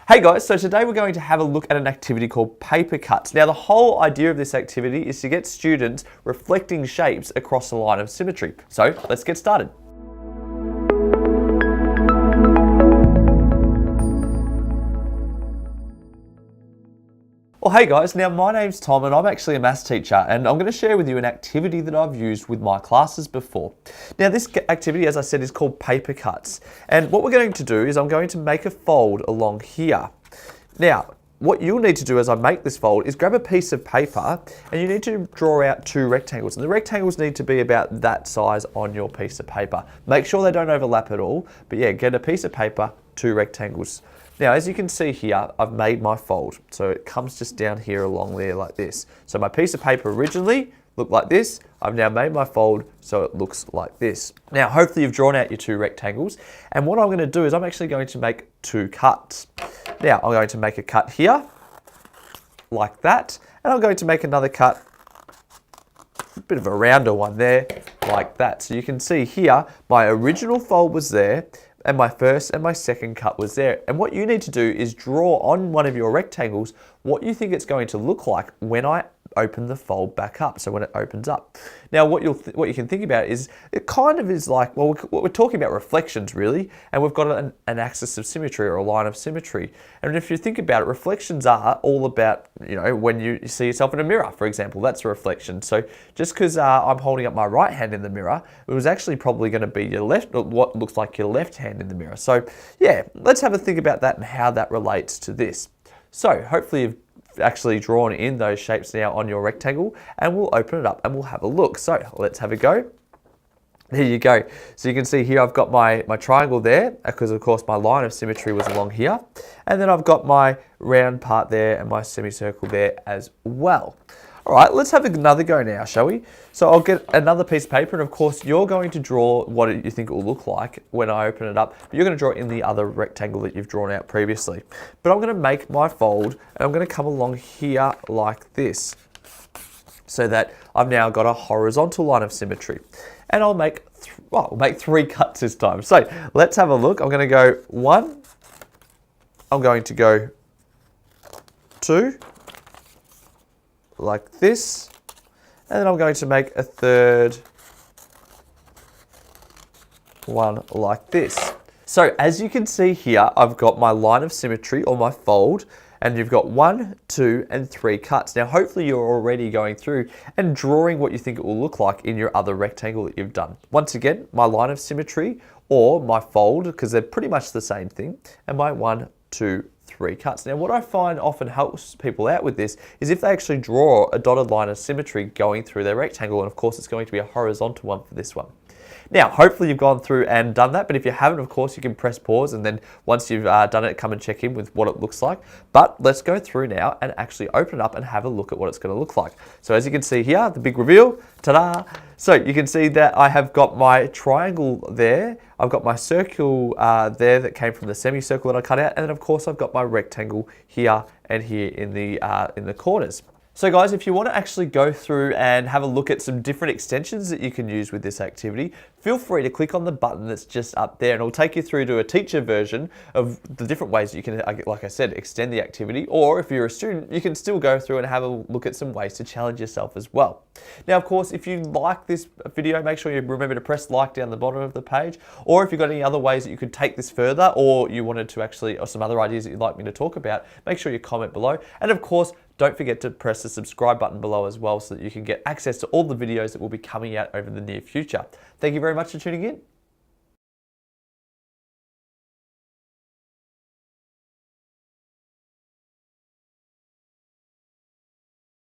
Hey guys, so today we're going to have a look at an activity called paper cuts. Now the whole idea of this activity is to get students reflecting shapes across a line of symmetry. So let's get started. Well, hey guys, now my name's Tom and I'm actually a maths teacher and I'm going to share with you an activity that I've used with my classes before. Now this activity, as I said, is called paper cuts. And what we're going to do is I'm going to make a fold along here. Now, what you'll need to do as I make this fold is grab a piece of paper and you need to draw out two rectangles. And the rectangles need to be about that size on your piece of paper. Make sure they don't overlap at all, but yeah, get a piece of paper, two rectangles. Now, as you can see here, I've made my fold. So it comes just down here along there like this. So my piece of paper originally looked like this. I've now made my fold so it looks like this. Now, hopefully you've drawn out your two rectangles. And what I'm going to do is I'm actually going to make two cuts. Now, I'm going to make a cut here, like that. And I'm going to make another cut, a bit of a rounder one there, like that. So you can see here, my original fold was there, and my first and my second cut was there. And what you need to do is draw on one of your rectangles what you think it's going to look like when I open the fold back up, so when it opens up. Now what you can think about is, it kind of is like, well, we're talking about reflections really, and we've got an axis of symmetry or a line of symmetry. And if you think about it, reflections are all about, when you see yourself in a mirror, for example, that's a reflection. So just because I'm holding up my right hand in the mirror, it was actually probably going to be your left, what looks like your left hand in the mirror. So yeah, let's have a think about that and how that relates to this. So hopefully you've actually drawn in those shapes now on your rectangle, and we'll open it up and we'll have a look. So let's have a go. There you go. So you can see here I've got my triangle there, because of course my line of symmetry was along here. And then I've got my round part there and my semicircle there as well. All right, let's have another go now, shall we? So I'll get another piece of paper, and of course you're going to draw what you think it will look like when I open it up, but you're going to draw in the other rectangle that you've drawn out previously. But I'm going to make my fold, and I'm going to come along here like this, so that I've now got a horizontal line of symmetry. And I'll make three cuts this time. So let's have a look. I'm going to go one, I'm going to go two, like this, and then I'm going to make a third one like this. So as you can see here, I've got my line of symmetry or my fold, and you've got 1, 2, and 3 cuts. Now hopefully you're already going through and drawing what you think it will look like in your other rectangle that you've done. Once again, my line of symmetry or my fold, because they're pretty much the same thing, and my 1, 2, 3 cuts. Now what I find often helps people out with this is if they actually draw a dotted line of symmetry going through their rectangle, and of course it's going to be a horizontal one for this one. Now, hopefully you've gone through and done that, but if you haven't, of course, you can press pause, and then once you've done it, come and check in with what it looks like. But let's go through now and actually open it up and have a look at what it's going to look like. So as you can see here, the big reveal, ta-da! So you can see that I have got my triangle there, I've got my circle there that came from the semicircle that I cut out, and then of course I've got my rectangle here and here in the corners. So guys, if you want to actually go through and have a look at some different extensions that you can use with this activity, feel free to click on the button that's just up there, and it'll take you through to a teacher version of the different ways that you can, like I said, extend the activity. Or if you're a student, you can still go through and have a look at some ways to challenge yourself as well. Now, of course, if you like this video, make sure you remember to press like down the bottom of the page. Or if you've got any other ways that you could take this further, or you wanted to actually, or some other ideas that you'd like me to talk about, make sure you comment below. And of course, don't forget to press the subscribe button below as well, so that you can get access to all the videos that will be coming out over the near future. Thank you very much for tuning in.